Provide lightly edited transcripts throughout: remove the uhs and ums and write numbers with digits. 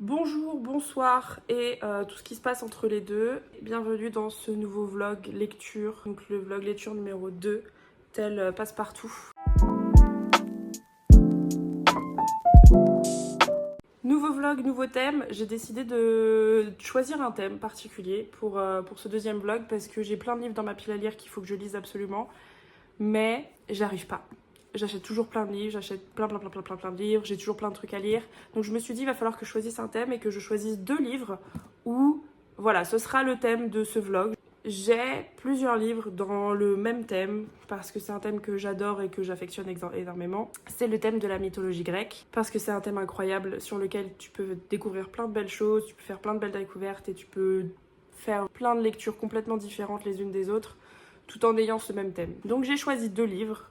Bonjour, bonsoir et tout ce qui se passe entre les deux. Bienvenue dans ce nouveau vlog lecture, donc le vlog lecture numéro 2, tel Passe-Partout. Nouveau vlog, nouveau thème. J'ai décidé de choisir un thème particulier pour ce deuxième vlog parce que j'ai plein de livres dans ma pile à lire qu'il faut que je lise absolument, mais j'arrive pas. J'achète toujours plein de livres, j'achète plein de livres, j'ai toujours plein de trucs à lire. Donc je me suis dit, il va falloir que je choisisse un thème et que je choisisse 2 livres où, voilà, ce sera le thème de ce vlog. J'ai plusieurs livres dans le même thème parce que c'est un thème que j'adore et que j'affectionne énormément. C'est le thème de la mythologie grecque parce que c'est un thème incroyable sur lequel tu peux découvrir plein de belles choses, tu peux faire plein de belles découvertes et tu peux faire plein de lectures complètement différentes les unes des autres tout en ayant ce même thème. Donc j'ai choisi 2 livres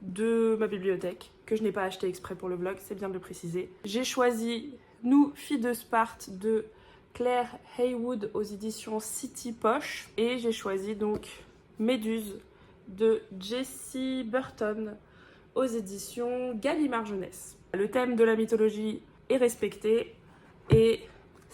de ma bibliothèque, que je n'ai pas acheté exprès pour le vlog, c'est bien de le préciser. J'ai choisi Nous, filles de Sparte de Claire Haywood aux éditions City Poche. Et j'ai choisi donc Méduse de Jessie Burton aux éditions Gallimard Jeunesse. Le thème de la mythologie est respecté et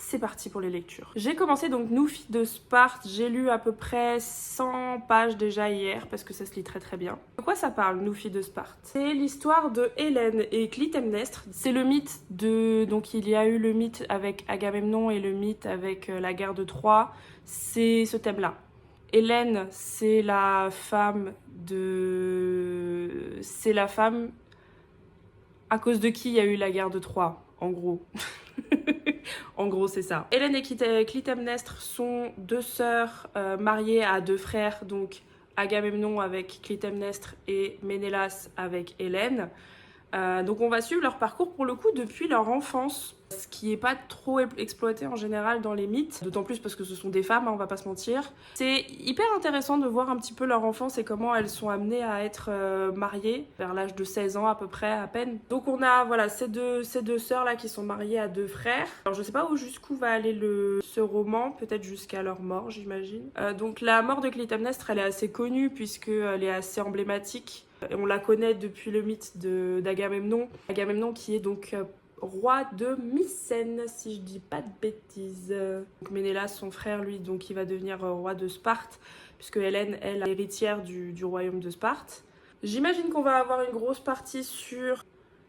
c'est parti pour les lectures. J'ai commencé donc Nous, filles de Sparte. J'ai lu à peu près 100 pages déjà hier parce que ça se lit très très bien. De quoi ça parle, Nous, filles de Sparte? C'est l'histoire de Hélène et Clytemnestre. C'est le mythe de... Donc il y a eu le mythe avec Agamemnon et le mythe avec la guerre de Troie. C'est ce thème-là. Hélène, c'est la femme de... C'est la femme à cause de qui il y a eu la guerre de Troie, en gros. En gros, c'est ça. Hélène et Clytemnestre sont 2 sœurs mariées à 2 frères, donc Agamemnon avec Clytemnestre et Ménélas avec Hélène. Donc on va suivre leur parcours pour le coup depuis leur enfance, ce qui n'est pas trop exploité en général dans les mythes, d'autant plus parce que ce sont des femmes, hein, on va pas se mentir. C'est hyper intéressant de voir un petit peu leur enfance et comment elles sont amenées à être mariées vers l'âge de 16 ans à peu près, à peine. Donc on a voilà ces deux sœurs là qui sont mariées à 2 frères. Alors je sais pas jusqu'où va aller ce roman, peut-être jusqu'à leur mort j'imagine. Donc la mort de Clytemnestre elle est assez connue puisqu'elle est assez emblématique. On la connaît depuis le mythe d'Agamemnon. Agamemnon qui est donc roi de Mycène, si je dis pas de bêtises. Donc Ménélas, son frère, lui, donc il va devenir roi de Sparte, puisque Hélène, elle, est héritière du royaume de Sparte. J'imagine qu'on va avoir une grosse partie sur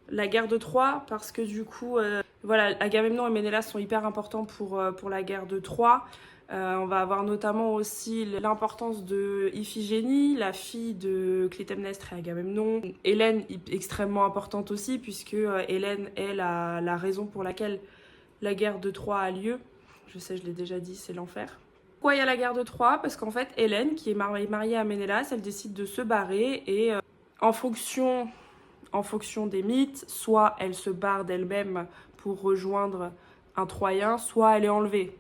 la guerre de Troie, parce que du coup, voilà, Agamemnon et Ménélas sont hyper importants pour la guerre de Troie. On va avoir notamment aussi l'importance de Iphigénie, la fille de Clytemnestre et Agamemnon. Hélène, extrêmement importante aussi, puisque Hélène est la raison pour laquelle la guerre de Troie a lieu. Je sais, je l'ai déjà dit, c'est l'enfer. Pourquoi il y a la guerre de Troie? Parce qu'en fait, Hélène, qui est mariée à Ménélas, elle décide de se barrer et en fonction des mythes, soit elle se barre d'elle-même pour rejoindre un Troyen, soit elle est enlevée.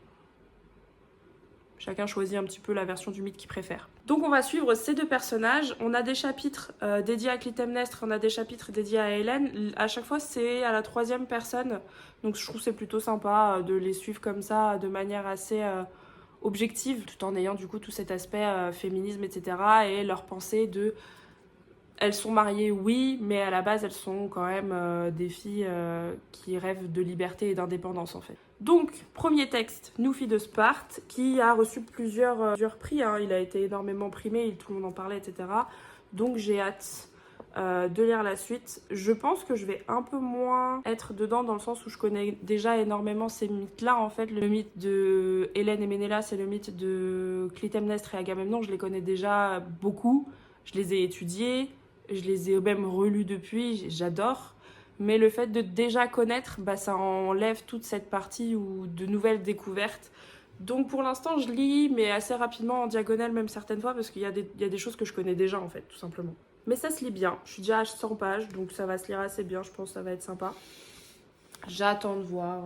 Chacun choisit un petit peu la version du mythe qu'il préfère. Donc on va suivre ces 2 personnages. On a des chapitres dédiés à Clytemnestre, on a des chapitres dédiés à Hélène. À chaque fois, c'est à la 3e personne. Donc je trouve que c'est plutôt sympa de les suivre comme ça, de manière assez objective, tout en ayant du coup tout cet aspect féminisme, etc. Et leur pensée de... Elles sont mariées, oui, mais à la base, elles sont quand même des filles qui rêvent de liberté et d'indépendance, en fait. Donc, premier texte, Nous, filles de Sparte, qui a reçu plusieurs prix. Hein. Il a été énormément primé, tout le monde en parlait, etc. Donc, j'ai hâte de lire la suite. Je pense que je vais un peu moins être dedans, dans le sens où je connais déjà énormément ces mythes-là, en fait. Le mythe de Hélène et Ménélas et le mythe de Clytemnestre et Agamemnon, je les connais déjà beaucoup. Je les ai étudiés. Je les ai même relus depuis, j'adore. Mais le fait de déjà connaître, bah, ça enlève toute cette partie ou de nouvelles découvertes. Donc pour l'instant, je lis, mais assez rapidement en diagonale, même certaines fois, parce qu'il y a des choses que je connais déjà, en fait, tout simplement. Mais ça se lit bien. Je suis déjà à 100 pages, donc ça va se lire assez bien. Je pense que ça va être sympa. J'attends de voir.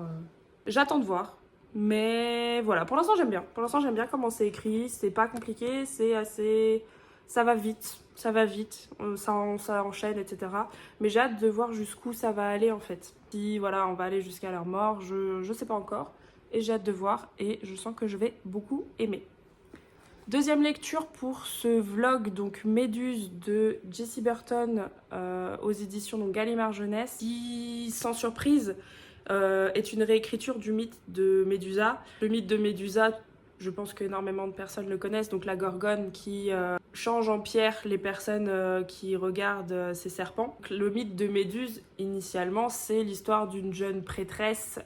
J'attends de voir. Mais voilà, pour l'instant, j'aime bien. Pour l'instant, j'aime bien comment c'est écrit. C'est pas compliqué, c'est assez... Ça va vite, ça enchaîne, etc. Mais j'ai hâte de voir jusqu'où ça va aller en fait. Si voilà, on va aller jusqu'à leur mort, je sais pas encore. Et j'ai hâte de voir et je sens que je vais beaucoup aimer. Deuxième lecture pour ce vlog, donc Méduse de Jessie Burton aux éditions donc Gallimard Jeunesse, qui, sans surprise, est une réécriture du mythe de Médusa. Le mythe de Médusa, je pense qu'énormément de personnes le connaissent, donc la Gorgone qui change en pierre les personnes qui regardent ces serpents. Le mythe de Méduse, initialement, c'est l'histoire d'une jeune prêtresse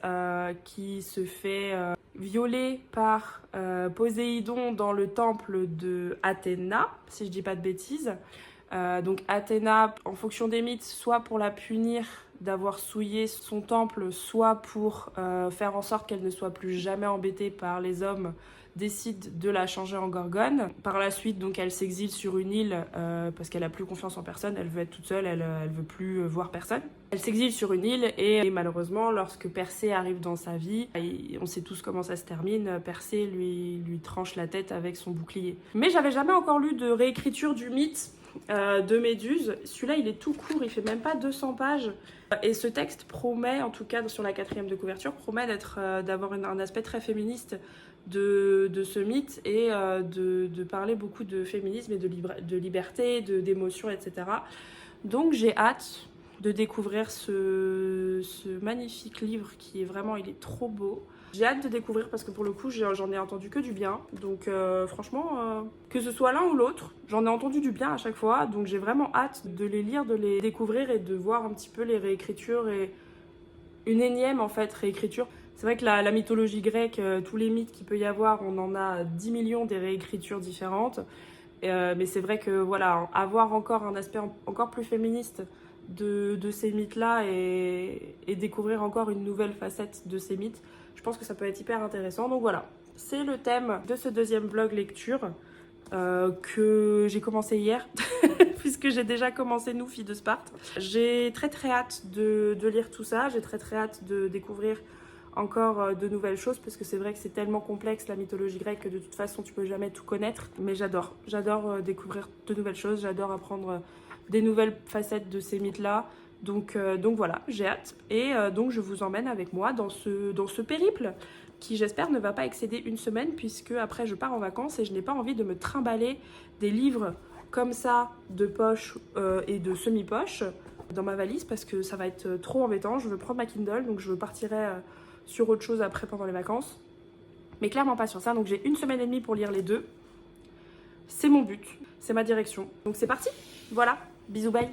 qui se fait violer par Poséidon dans le temple de Athéna, si je dis pas de bêtises. Donc Athéna, en fonction des mythes, soit pour la punir d'avoir souillé son temple, soit pour faire en sorte qu'elle ne soit plus jamais embêtée par les hommes, décide de la changer en gorgone. Par la suite, donc, elle s'exile sur une île parce qu'elle a plus confiance en personne, elle veut être toute seule, elle veut plus voir personne. Elle s'exile sur une île et malheureusement, lorsque Persée arrive dans sa vie, on sait tous comment ça se termine, Persée lui tranche la tête avec son bouclier. Mais j'avais jamais encore lu de réécriture du mythe de Méduse. Celui-là, il est tout court, il fait même pas 200 pages. Et ce texte promet, en tout cas sur la 4e de couverture, promet d'avoir un aspect très féministe de ce mythe et de parler beaucoup de féminisme et de liberté, d'émotion, etc. Donc j'ai hâte de découvrir ce magnifique livre qui est vraiment, il est trop beau. J'ai hâte de découvrir parce que pour le coup j'en ai entendu que du bien, donc franchement que ce soit l'un ou l'autre, j'en ai entendu du bien à chaque fois, donc j'ai vraiment hâte de les lire, de les découvrir et de voir un petit peu les réécritures et une énième en fait réécriture. C'est vrai que la mythologie grecque, tous les mythes qu'il peut y avoir, on en a 10 millions des réécritures différentes, mais c'est vrai que voilà, avoir encore un aspect encore plus féministe de ces mythes-là et découvrir encore une nouvelle facette de ces mythes, je pense que ça peut être hyper intéressant. Donc voilà, c'est le thème de ce deuxième vlog lecture que j'ai commencé hier, puisque j'ai déjà commencé Nous, filles de Sparte. J'ai très hâte de lire tout ça, j'ai très hâte de découvrir encore de nouvelles choses, parce que c'est vrai que c'est tellement complexe la mythologie grecque que de toute façon tu peux jamais tout connaître. Mais j'adore découvrir de nouvelles choses, j'adore apprendre des nouvelles facettes de ces mythes-là. Donc voilà, j'ai hâte. Et donc je vous emmène avec moi dans ce périple qui, j'espère, ne va pas excéder une semaine, puisque après je pars en vacances et je n'ai pas envie de me trimballer des livres comme ça de poche et de semi-poche dans ma valise, parce que ça va être trop embêtant. Je veux prendre ma Kindle, donc je partirai sur autre chose après pendant les vacances. Mais clairement pas sur ça, donc j'ai 1 semaine et demie pour lire les deux. C'est mon but, c'est ma direction. Donc c'est parti, voilà, bisous, bye.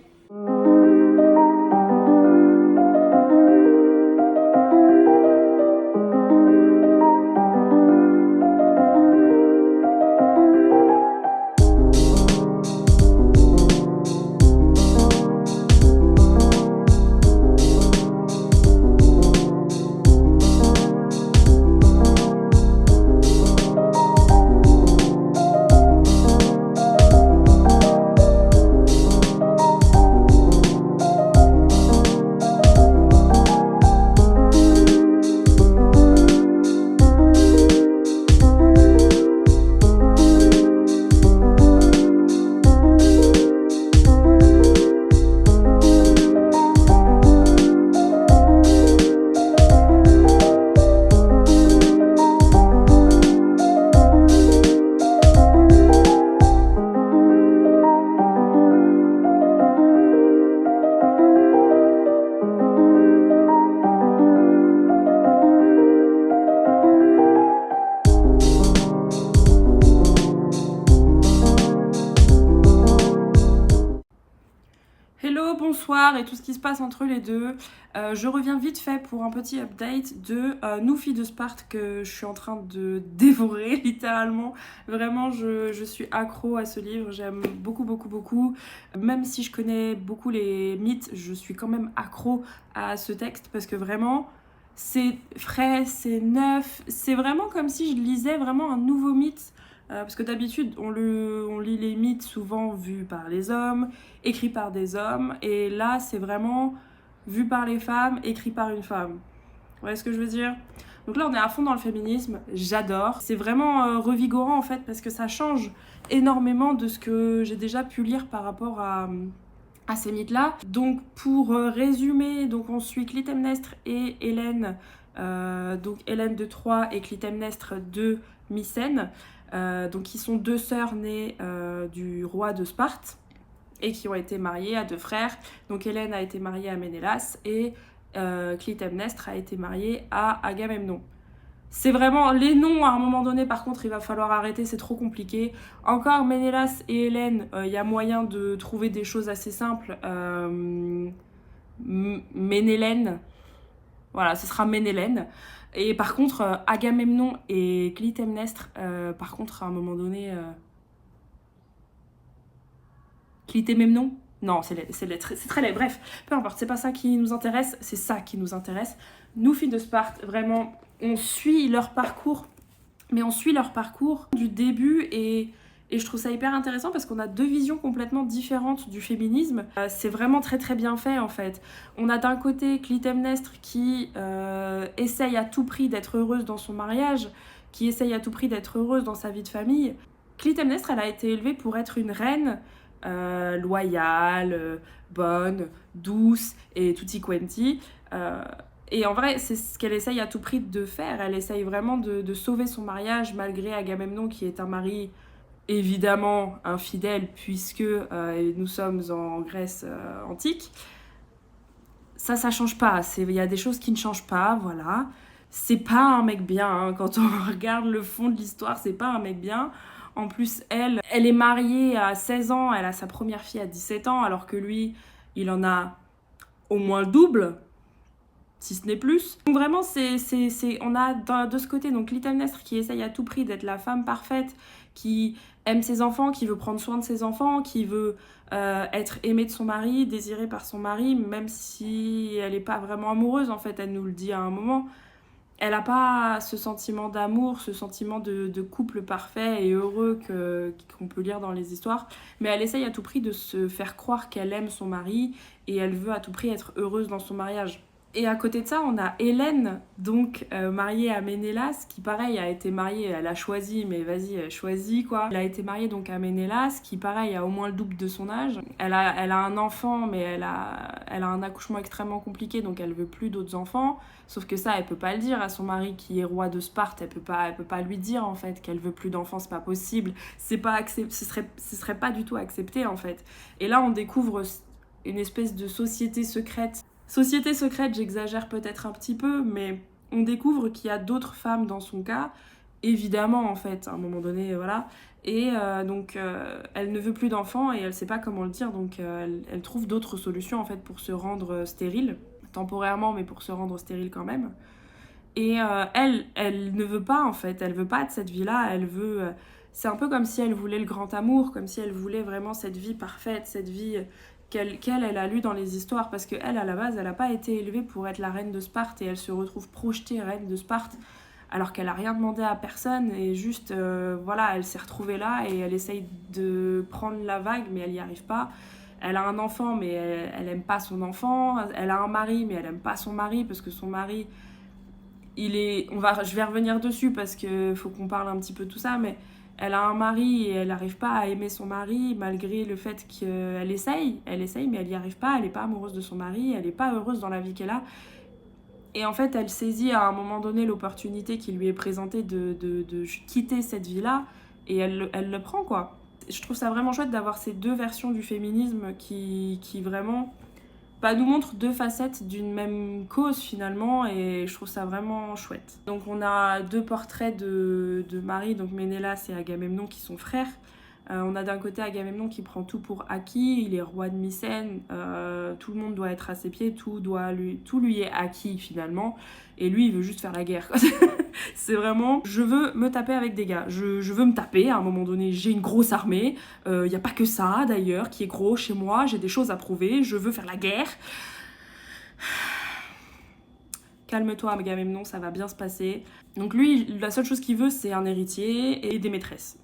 Bonsoir et tout ce qui se passe entre les deux. Je reviens vite fait pour un petit update de Nous, filles de Sparte, que je suis en train de dévorer littéralement. Vraiment, je suis accro à ce livre, j'aime beaucoup. Même si je connais beaucoup les mythes, je suis quand même accro à ce texte parce que vraiment, c'est frais, c'est neuf, c'est vraiment comme si je lisais vraiment un nouveau mythe. Parce que d'habitude, on lit les mythes souvent vus par les hommes, écrits par des hommes, et là, c'est vraiment vu par les femmes, écrit par une femme. Vous voyez ce que je veux dire ? Donc là, on est à fond dans le féminisme, j'adore. C'est vraiment revigorant en fait, parce que ça change énormément de ce que j'ai déjà pu lire par rapport à ces mythes-là. Donc pour résumer, donc on suit Clytemnestre et Hélène, donc Hélène de Troie et Clytemnestre de Mycène. Donc qui sont 2 sœurs nées du roi de Sparte et qui ont été mariées à 2 frères. Donc Hélène a été mariée à Ménélas et Clytemnestre a été marié à Agamemnon. C'est vraiment les noms à un moment donné, par contre il va falloir arrêter, c'est trop compliqué. Encore Ménélas et Hélène, il y a moyen de trouver des choses assez simples. Ménélène, voilà, ce sera Ménélène. Et par contre Agamemnon et Clytemnestre, par contre à un moment donné... Clytémemnon? Non, c'est très laid. Bref, peu importe, c'est pas ça qui nous intéresse, c'est ça qui nous intéresse. Nous, filles de Sparte, vraiment, on suit leur parcours, mais on suit leur parcours du début et je trouve ça hyper intéressant parce qu'on a deux visions complètement différentes du féminisme. C'est vraiment très très bien fait en fait. On a d'un côté Clytemnestre qui essaye à tout prix d'être heureuse dans son mariage, qui essaye à tout prix d'être heureuse dans sa vie de famille. Clytemnestre, elle a été élevée pour être une reine loyale, bonne, douce et tutti quanti. Et en vrai, c'est ce qu'elle essaye à tout prix de faire. Elle essaye vraiment de sauver son mariage malgré Agamemnon qui est un mari évidemment infidèle puisque nous sommes en Grèce antique. Ça change pas. Il y a des choses qui ne changent pas, voilà. C'est pas un mec bien, hein. Quand on regarde le fond de l'histoire, c'est pas un mec bien. En plus, elle est mariée à 16 ans, elle a sa première fille à 17 ans, alors que lui, il en a au moins le double, si ce n'est plus. Donc vraiment, on a de ce côté donc Clytemnestre qui essaye à tout prix d'être la femme parfaite, qui aime ses enfants, qui veut prendre soin de ses enfants, qui veut être aimée de son mari, désirée par son mari, même si elle n'est pas vraiment amoureuse, en fait, elle nous le dit à un moment. Elle n'a pas ce sentiment d'amour, ce sentiment de couple parfait et heureux qu'on peut lire dans les histoires, mais elle essaye à tout prix de se faire croire qu'elle aime son mari et elle veut à tout prix être heureuse dans son mariage. Et à côté de ça, on a Hélène, donc mariée à Ménélas, qui pareil a été mariée, elle a choisi, mais vas-y, elle choisit quoi. Elle a été mariée donc à Ménélas, qui pareil a au moins le double de son âge. Elle a un enfant, mais elle a un accouchement extrêmement compliqué, donc elle veut plus d'autres enfants. Sauf que ça, elle peut pas le dire à son mari qui est roi de Sparte, elle peut pas lui dire en fait qu'elle veut plus d'enfants, c'est pas possible. Ce serait pas du tout accepté en fait. Et là, on découvre une espèce de société secrète. Société secrète, j'exagère peut-être un petit peu, mais on découvre qu'il y a d'autres femmes dans son cas, évidemment en fait, à un moment donné, voilà. Et donc elle ne veut plus d'enfants et elle sait pas comment le dire, donc elle trouve d'autres solutions en fait pour se rendre stérile, temporairement, mais pour se rendre stérile quand même. Et elle ne veut pas en fait, elle veut pas de cette vie-là, elle veut... c'est un peu comme si elle voulait le grand amour, comme si elle voulait vraiment cette vie parfaite, cette vie... qu'elle a lu dans les histoires, parce qu'elle, à la base, elle n'a pas été élevée pour être la reine de Sparte, et elle se retrouve projetée reine de Sparte, alors qu'elle n'a rien demandé à personne, et juste, voilà, elle s'est retrouvée là, et elle essaye de prendre la vague, mais elle n'y arrive pas. Elle a un enfant, mais elle n'aime pas son enfant. Elle a un mari, mais elle n'aime pas son mari, parce que son mari, je vais revenir dessus, parce qu'il faut qu'on parle un petit peu de tout ça, mais... Elle a un mari et elle n'arrive pas à aimer son mari malgré le fait qu'elle essaye, mais elle n'y arrive pas, elle n'est pas amoureuse de son mari, elle n'est pas heureuse dans la vie qu'elle a. Et en fait, elle saisit à un moment donné l'opportunité qui lui est présentée de quitter cette vie-là et elle le prend quoi. Je trouve ça vraiment chouette d'avoir ces deux versions du féminisme qui vraiment... nous montre deux facettes d'une même cause finalement et je trouve ça vraiment chouette. Donc on a deux portraits de Marie, donc Ménélas et Agamemnon qui sont frères. On a d'un côté Agamemnon qui prend tout pour acquis, il est roi de Mycène, tout le monde doit être à ses pieds, tout lui est acquis finalement, et lui il veut juste faire la guerre. C'est vraiment, je veux me taper avec des gars, je veux me taper, à un moment donné j'ai une grosse armée, y a pas que ça d'ailleurs qui est gros chez moi, j'ai des choses à prouver, je veux faire la guerre. Calme-toi Agamemnon, ça va bien se passer. Donc lui, la seule chose qu'il veut c'est un héritier et des maîtresses.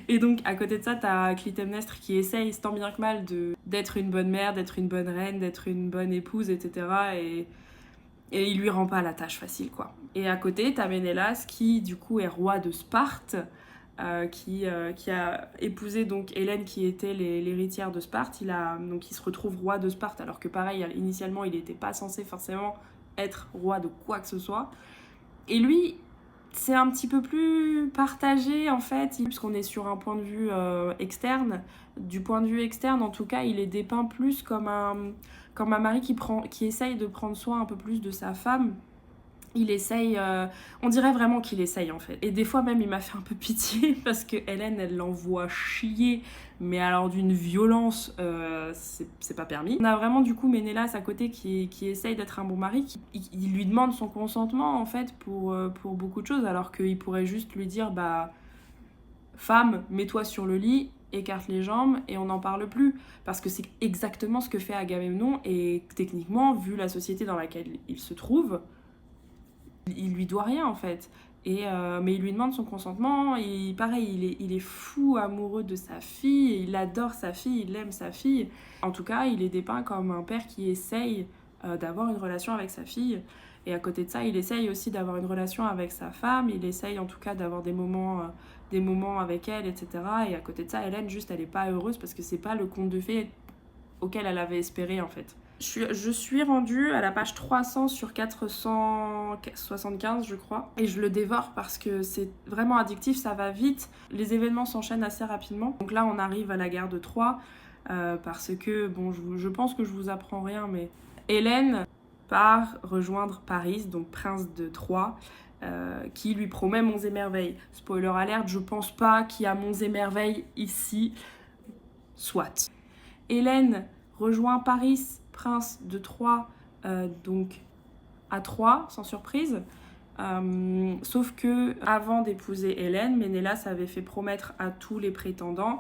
Et donc à côté de ça t'as Clytemnestre qui essaye tant bien que mal d'être une bonne mère, d'être une bonne reine, d'être une bonne épouse, etc. Et il lui rend pas la tâche facile quoi. Et à côté t'as Ménélas qui du coup est roi de Sparte, qui a épousé donc Hélène qui était l'héritière de Sparte. Donc il se retrouve roi de Sparte alors que pareil initialement il n'était pas censé forcément être roi de quoi que ce soit. Et lui c'est un petit peu plus partagé en fait, puisqu'on est sur un point de vue externe. Du point de vue externe, en tout cas, il est dépeint plus comme un mari qui essaye de prendre soin un peu plus de sa femme. Il essaye, on dirait vraiment qu'il essaye en fait. Et des fois même il m'a fait un peu pitié parce que Hélène elle l'envoie chier, mais alors d'une violence, c'est pas permis. On a vraiment du coup Ménélas à côté qui essaye d'être un bon mari, il lui demande son consentement en fait pour beaucoup de choses, alors qu'il pourrait juste lui dire bah femme, mets-toi sur le lit, écarte les jambes et on n'en parle plus. Parce que c'est exactement ce que fait Agamemnon et techniquement, vu la société dans laquelle il se trouve, il lui doit rien en fait. Mais il lui demande son consentement, et pareil, il est fou amoureux de sa fille, il adore sa fille, il aime sa fille. En tout cas, il est dépeint comme un père qui essaye d'avoir une relation avec sa fille. Et à côté de ça, il essaye aussi d'avoir une relation avec sa femme, il essaye en tout cas d'avoir des moments avec elle, etc. Et à côté de ça, Hélène, juste, elle est pas heureuse parce que c'est pas le conte de fées auquel elle avait espéré en fait. Je suis rendue à la page 300 sur 475 je crois, et je le dévore parce que c'est vraiment addictif, ça va vite, les événements s'enchaînent assez rapidement. Donc là on arrive à la guerre de Troie, parce que bon, je pense que je vous apprends rien, mais Hélène part rejoindre Paris, donc prince de Troie, qui lui promet monts et merveilles. Spoiler alert, je pense pas qu'il y a monts et merveilles ici, soit. Hélène rejoint Paris, prince de Troie, donc à Troie, sans surprise. Sauf que avant d'épouser Hélène, Ménélas avait fait promettre à tous les prétendants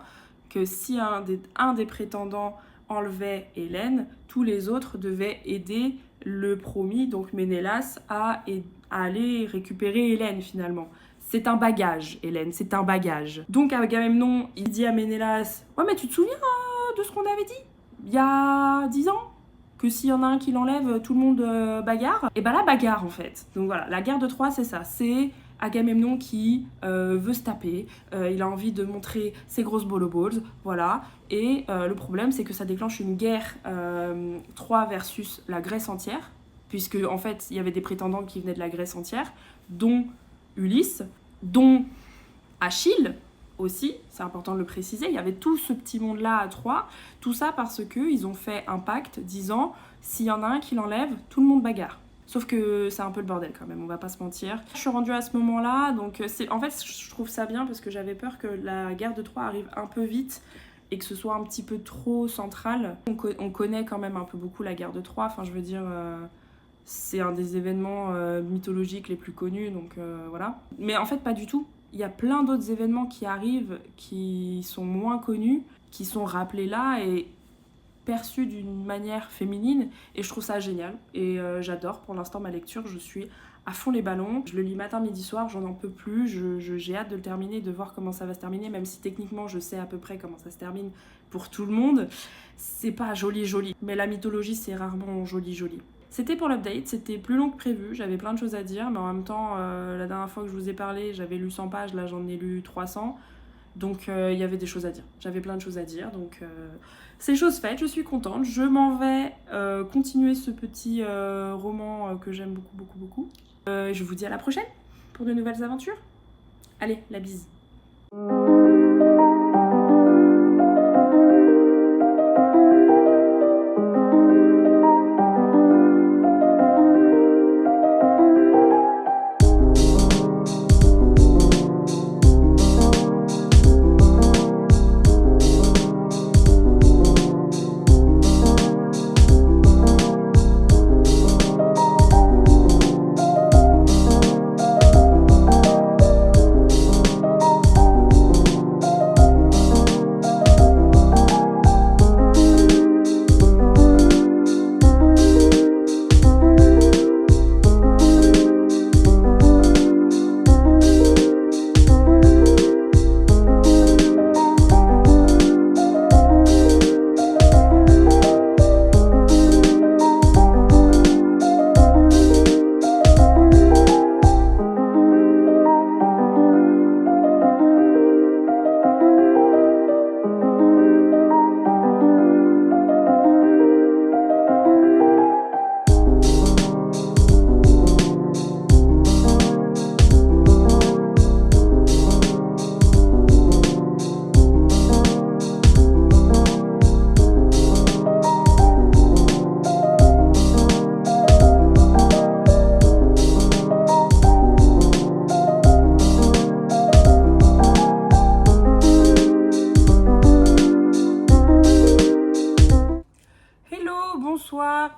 que si un des prétendants enlevait Hélène, tous les autres devaient aider le promis, donc Ménélas, à aller récupérer Hélène finalement. C'est un bagage, Hélène, c'est un bagage. Donc Agamemnon, il dit à Ménélas, ouais mais tu te souviens de ce qu'on avait dit il y a 10 ans, que s'il y en a un qui l'enlève, tout le monde bagarre. Et bah la bagarre en fait. Donc voilà, la guerre de Troie c'est ça, c'est Agamemnon qui veut se taper, il a envie de montrer ses grosses boloballs, voilà. Et le problème c'est que ça déclenche une guerre Troie versus la Grèce entière, puisque en fait il y avait des prétendants qui venaient de la Grèce entière, dont Ulysse, dont Achille, aussi, c'est important de le préciser, il y avait tout ce petit monde-là à Troie, tout ça parce qu'ils ont fait un pacte disant s'il y en a un qui l'enlève, tout le monde bagarre. Sauf que c'est un peu le bordel quand même, on va pas se mentir. Je suis rendue à ce moment-là, donc en fait je trouve ça bien parce que j'avais peur que la guerre de Troie arrive un peu vite et que ce soit un petit peu trop central. On connaît quand même un peu beaucoup la guerre de Troie, enfin je veux dire... c'est un des événements mythologiques les plus connus, donc voilà. Mais en fait pas du tout. Il y a plein d'autres événements qui arrivent, qui sont moins connus, qui sont rappelés là et perçus d'une manière féminine. Et je trouve ça génial. Et j'adore. Pour l'instant, ma lecture, je suis à fond les ballons. Je le lis matin, midi, soir, j'en peux plus. J'ai hâte de le terminer, de voir comment ça va se terminer, même si techniquement, je sais à peu près comment ça se termine pour tout le monde. C'est pas joli. Mais la mythologie, c'est rarement joli. C'était pour l'update, c'était plus long que prévu, j'avais plein de choses à dire, mais en même temps, la dernière fois que je vous ai parlé, j'avais lu 100 pages, là j'en ai lu 300, donc il y avait des choses à dire. J'avais plein de choses à dire, donc c'est chose faite, je suis contente. Je m'en vais continuer ce petit roman que j'aime beaucoup. Je vous dis à la prochaine pour de nouvelles aventures. Allez, la bise.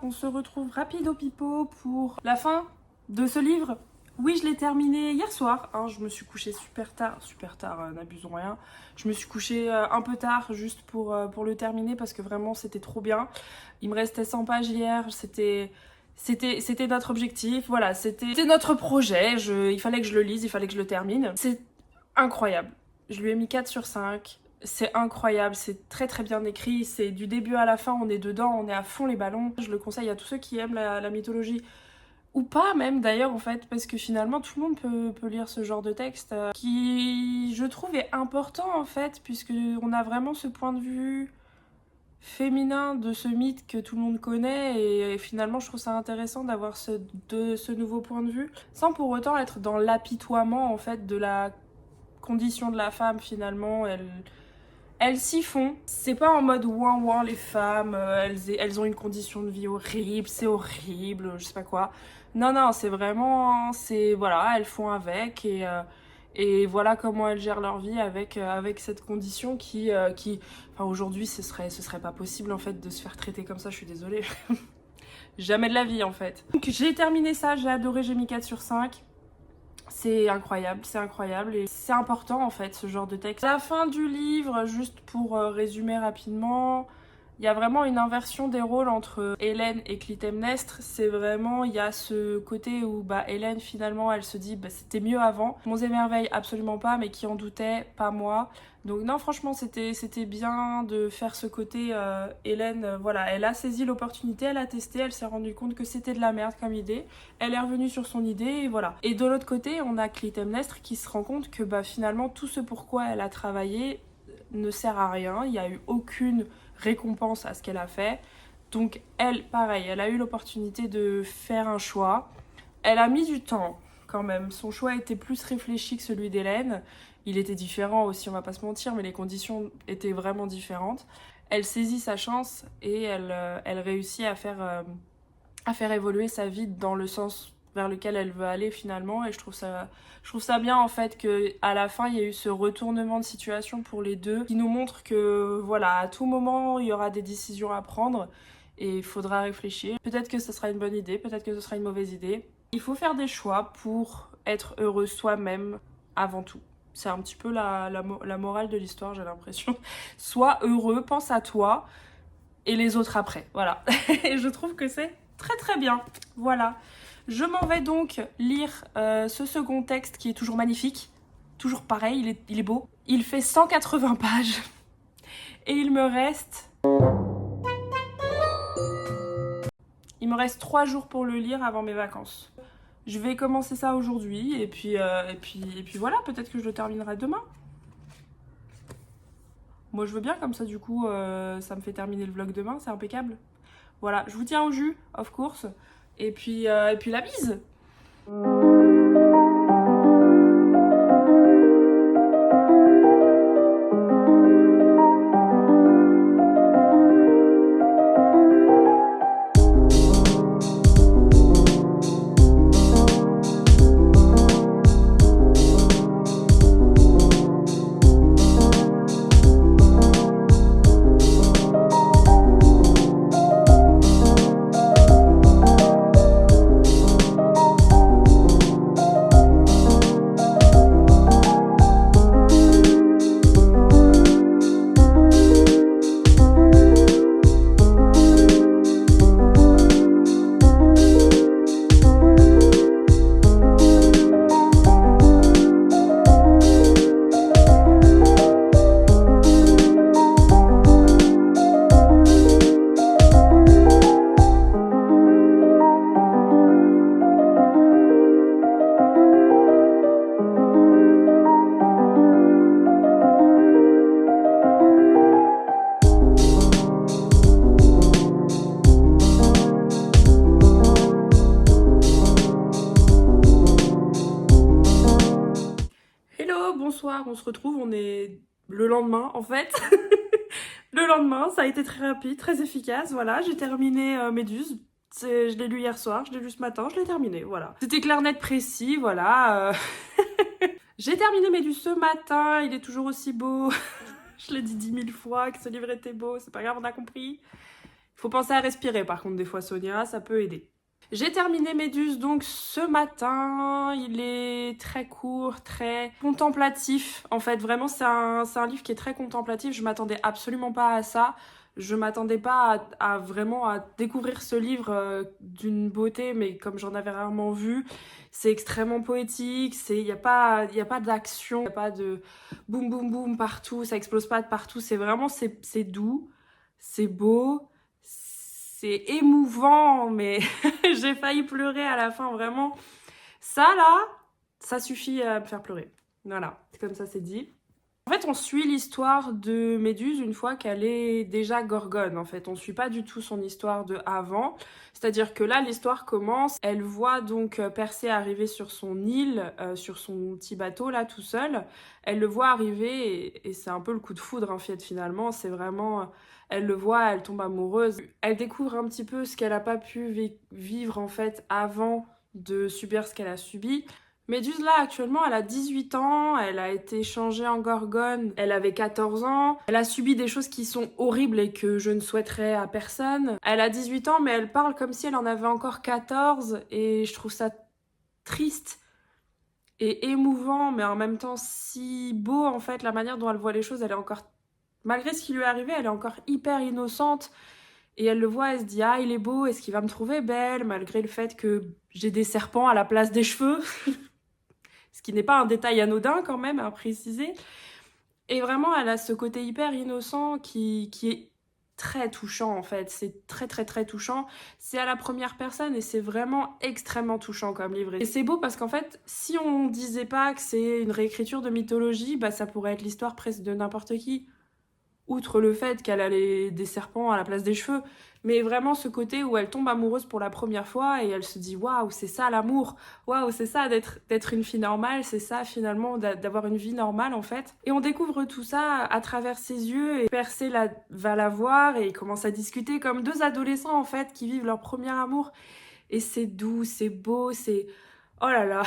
on se retrouve rapido pipo pour la fin de ce livre. Oui, je l'ai terminé hier soir, hein, je me suis couchée super tard, n'abusons rien. Je me suis couchée un peu tard juste pour le terminer parce que vraiment c'était trop bien. Il me restait 100 pages hier, c'était notre objectif, voilà, c'était notre projet, il fallait que je le lise, il fallait que je le termine. C'est incroyable, je lui ai mis 4 sur 5. C'est incroyable, c'est très très bien écrit, c'est du début à la fin, on est dedans, on est à fond les ballons. Je le conseille à tous ceux qui aiment la mythologie, ou pas même d'ailleurs en fait, parce que finalement tout le monde peut lire ce genre de texte qui je trouve est important en fait, puisque on a vraiment ce point de vue féminin de ce mythe que tout le monde connaît et finalement je trouve ça intéressant d'avoir ce nouveau point de vue, sans pour autant être dans l'apitoiement en fait de la condition de la femme finalement. Elles s'y font. C'est pas en mode ouin ouin les femmes, elles ont une condition de vie horrible, c'est horrible, je sais pas quoi. Non, c'est vraiment, voilà, elles font avec et voilà comment elles gèrent leur vie avec cette condition qui enfin aujourd'hui ce serait pas possible en fait de se faire traiter comme ça, je suis désolée. Jamais de la vie en fait. Donc j'ai terminé ça, j'ai adoré, j'ai mis 4 sur 5. C'est incroyable et c'est important en fait ce genre de texte. À la fin du livre, juste pour résumer rapidement, il y a vraiment une inversion des rôles entre Hélène et Clytemnestre. C'est vraiment, il y a ce côté où Hélène finalement elle se dit c'était mieux avant. Monts et merveilles absolument pas, mais qui en doutait, pas moi. Donc non, franchement c'était bien de faire ce côté Hélène, voilà, elle a saisi l'opportunité, elle a testé, elle s'est rendue compte que c'était de la merde comme idée, elle est revenue sur son idée et voilà. Et de l'autre côté on a Clytemnestre qui se rend compte que finalement tout ce pourquoi elle a travaillé ne sert à rien, il n'y a eu aucune récompense à ce qu'elle a fait. Donc elle, pareil, elle a eu l'opportunité de faire un choix, elle a mis du temps quand même, son choix était plus réfléchi que celui d'Hélène. Il était différent aussi, on va pas se mentir, mais les conditions étaient vraiment différentes. Elle saisit sa chance et elle réussit à faire évoluer sa vie dans le sens vers lequel elle veut aller finalement. Et je trouve ça bien en fait qu'à la fin il y a eu ce retournement de situation pour les deux qui nous montre que voilà, à tout moment il y aura des décisions à prendre et il faudra réfléchir. Peut-être que ce sera une bonne idée, peut-être que ce sera une mauvaise idée. Il faut faire des choix pour être heureux soi-même avant tout. C'est un petit peu la morale de l'histoire, j'ai l'impression. Sois heureux, pense à toi et les autres après. Voilà. Et je trouve que c'est très très bien. Voilà. Je m'en vais donc lire ce second texte qui est toujours magnifique. Toujours pareil, il est beau. Il fait 180 pages. Et il me reste 3 jours pour le lire avant mes vacances. Je vais commencer ça aujourd'hui et puis voilà, peut-être que je le terminerai demain. Moi je veux bien, comme ça du coup ça me fait terminer le vlog demain, c'est impeccable. Voilà, je vous tiens au jus, of course. Et puis la bise. On se retrouve, on est le lendemain en fait. Le lendemain, ça a été très rapide, très efficace, voilà, j'ai terminé Méduse. Je l'ai lu hier soir, je l'ai lu ce matin, je l'ai terminé, voilà. C'était clair, net, précis, voilà. J'ai terminé Méduse ce matin, il est toujours aussi beau. Je l'ai dit 10 000 fois que ce livre était beau, c'est pas grave, on a compris. Faut penser à respirer par contre des fois, Sonia, ça peut aider. J'ai terminé Méduse donc ce matin, il est très court, très contemplatif. En fait, vraiment, c'est un livre qui est très contemplatif, je m'attendais absolument pas à ça. Je m'attendais pas à vraiment à découvrir ce livre d'une beauté, mais comme j'en avais rarement vu, c'est extrêmement poétique, il y a pas d'action, il n'y a pas de boum boum boum partout, ça explose pas de partout, c'est vraiment, c'est doux, c'est beau, c'est émouvant, mais j'ai failli pleurer à la fin, vraiment. Ça, là, ça suffit à me faire pleurer. Voilà, c'est comme ça, c'est dit. En fait, on suit l'histoire de Méduse une fois qu'elle est déjà Gorgone. En fait, on suit pas du tout son histoire de avant. C'est-à-dire que là, l'histoire commence. Elle voit donc Persée arriver sur son île, sur son petit bateau là, tout seul. Elle le voit arriver et c'est un peu le coup de foudre en fait. Finalement, c'est vraiment, elle le voit, elle tombe amoureuse. Elle découvre un petit peu ce qu'elle a pas pu vivre en fait avant de subir ce qu'elle a subi. Méduse, là, actuellement, elle a 18 ans, elle a été changée en gorgone, elle avait 14 ans, elle a subi des choses qui sont horribles et que je ne souhaiterais à personne. Elle a 18 ans, mais elle parle comme si elle en avait encore 14, et je trouve ça triste et émouvant, mais en même temps si beau, en fait, la manière dont elle voit les choses, elle est encore... Malgré ce qui lui est arrivé, elle est encore hyper innocente, et elle le voit, elle se dit « Ah, il est beau, est-ce qu'il va me trouver belle ?» malgré le fait que j'ai des serpents à la place des cheveux. Ce qui n'est pas un détail anodin quand même à préciser. Et vraiment, elle a ce côté hyper innocent qui est très touchant en fait. C'est très très très touchant. C'est à la première personne et c'est vraiment extrêmement touchant comme livre. Et c'est beau parce qu'en fait, si on disait pas que c'est une réécriture de mythologie, bah ça pourrait être l'histoire presque de n'importe qui. Outre le fait qu'elle a des serpents à la place des cheveux, mais vraiment ce côté où elle tombe amoureuse pour la première fois et elle se dit waouh, c'est ça l'amour, waouh, c'est ça d'être une fille normale, c'est ça finalement d'avoir une vie normale en fait. Et on découvre tout ça à travers ses yeux et Persée va la voir et ils commencent à discuter comme deux adolescents en fait qui vivent leur premier amour. Et c'est doux, c'est beau, c'est... Oh là là.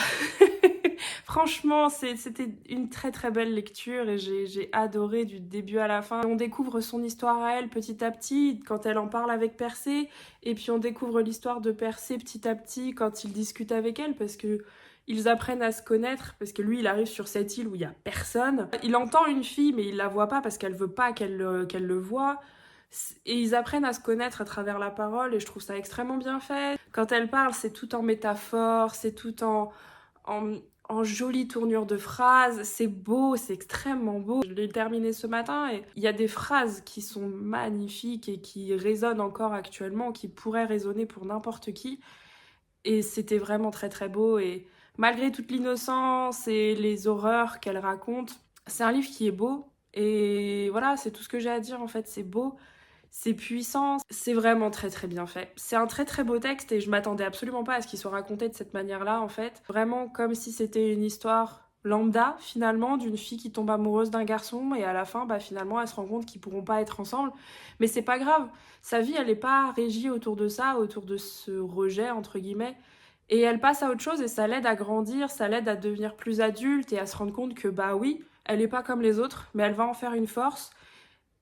Franchement, c'était une très très belle lecture et j'ai adoré du début à la fin. On découvre son histoire à elle petit à petit quand elle en parle avec Persée, et puis on découvre l'histoire de Persée petit à petit quand il discute avec elle, parce que ils apprennent à se connaître, parce que lui il arrive sur cette île où il y a personne. Il entend une fille mais il la voit pas parce qu'elle veut pas qu'elle le voie. Et ils apprennent à se connaître à travers la parole et je trouve ça extrêmement bien fait. Quand elle parle, c'est tout en métaphore, c'est tout en, en jolie tournure de phrases, c'est beau, c'est extrêmement beau. Je l'ai terminé ce matin et il y a des phrases qui sont magnifiques et qui résonnent encore actuellement, qui pourraient résonner pour n'importe qui. Et c'était vraiment très très beau et malgré toute l'innocence et les horreurs qu'elle raconte, c'est un livre qui est beau. Et voilà, c'est tout ce que j'ai à dire en fait, c'est beau. C'est puissant, c'est vraiment très très bien fait. C'est un très très beau texte et je m'attendais absolument pas à ce qu'il soit raconté de cette manière-là en fait. Vraiment comme si c'était une histoire lambda finalement d'une fille qui tombe amoureuse d'un garçon et à la fin bah finalement elle se rend compte qu'ils pourront pas être ensemble. Mais c'est pas grave, sa vie elle est pas régie autour de ça, autour de ce rejet entre guillemets. Et elle passe à autre chose et ça l'aide à grandir, ça l'aide à devenir plus adulte et à se rendre compte que bah oui, elle est pas comme les autres, mais elle va en faire une force.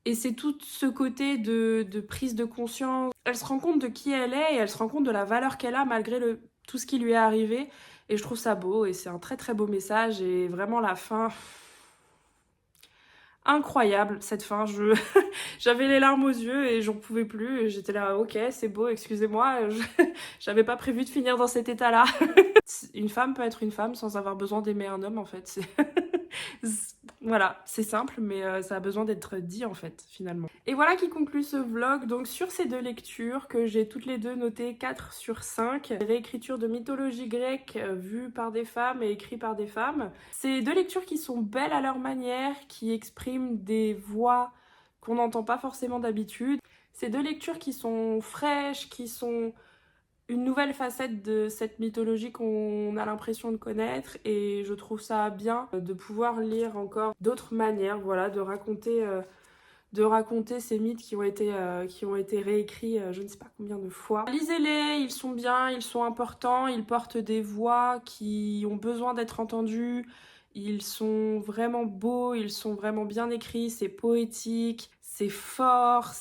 Et c'est tout ce côté de prise de conscience. Elle se rend compte de qui elle est et elle se rend compte de la valeur qu'elle a malgré tout ce qui lui est arrivé. Et je trouve ça beau et c'est un très très beau message. Et vraiment la fin... Incroyable cette fin, j'avais les larmes aux yeux et j'en pouvais plus. Et j'étais là, ok, c'est beau, excusez-moi, j'avais pas prévu de finir dans cet état-là. Une femme peut être une femme sans avoir besoin d'aimer un homme en fait. Voilà, c'est simple, mais ça a besoin d'être dit en fait, finalement. Et voilà qui conclut ce vlog, donc sur ces deux lectures que j'ai toutes les deux notées 4 sur 5. Réécriture de mythologie grecque vue par des femmes et écrite par des femmes. C'est deux lectures qui sont belles à leur manière, qui expriment des voix qu'on n'entend pas forcément d'habitude. C'est deux lectures qui sont fraîches, qui sont une nouvelle facette de cette mythologie qu'on a l'impression de connaître et je trouve ça bien de pouvoir lire encore d'autres manières, voilà, de raconter ces mythes qui ont été réécrits je ne sais pas combien de fois. Lisez-les, ils sont bien, ils sont importants, ils portent des voix qui ont besoin d'être entendues, ils sont vraiment beaux, ils sont vraiment bien écrits, c'est poétique, c'est fort,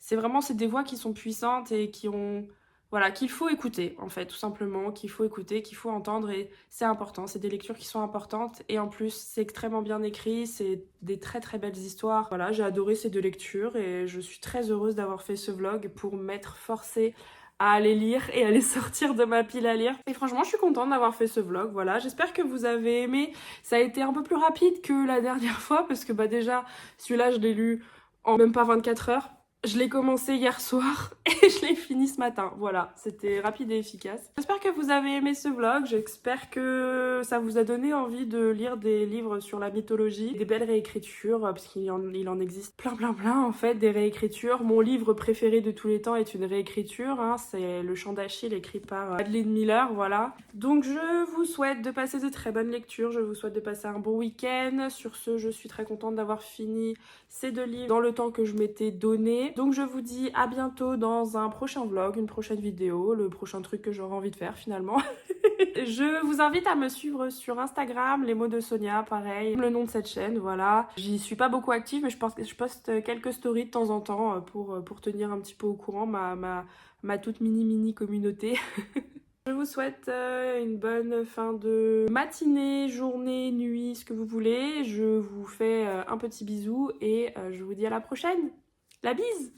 c'est des voix qui sont puissantes et qui ont... Voilà, qu'il faut écouter, en fait, tout simplement, qu'il faut écouter, qu'il faut entendre, et c'est important, c'est des lectures qui sont importantes, et en plus, c'est extrêmement bien écrit, c'est des très très belles histoires. Voilà, j'ai adoré ces deux lectures, et je suis très heureuse d'avoir fait ce vlog pour m'être forcée à aller lire et à les sortir de ma pile à lire. Et franchement, je suis contente d'avoir fait ce vlog, voilà. J'espère que vous avez aimé. Ça a été un peu plus rapide que la dernière fois, parce que bah déjà, celui-là, je l'ai lu en même pas 24 heures. Je l'ai commencé hier soir et je l'ai fini ce matin. Voilà, c'était rapide et efficace. J'espère que vous avez aimé ce vlog. J'espère que ça vous a donné envie de lire des livres sur la mythologie, des belles réécritures, parce qu'il en existe plein en fait, des réécritures. Mon livre préféré de tous les temps est une réécriture, hein, c'est Le Chant d'Achille écrit par Madeline Miller, voilà. Donc je vous souhaite de passer de très bonnes lectures, je vous souhaite de passer un bon week-end. Sur ce, je suis très contente d'avoir fini ces deux livres dans le temps que je m'étais donné. Donc je vous dis à bientôt dans un prochain vlog, une prochaine vidéo, le prochain truc que j'aurai envie de faire finalement. Je vous invite à me suivre sur Instagram, les mots de Sonia, pareil, le nom de cette chaîne, voilà. J'y suis pas beaucoup active, mais je poste quelques stories de temps en temps pour tenir un petit peu au courant ma toute mini communauté. Je vous souhaite une bonne fin de matinée, journée, nuit, ce que vous voulez. Je vous fais un petit bisou et je vous dis à la prochaine. La bise!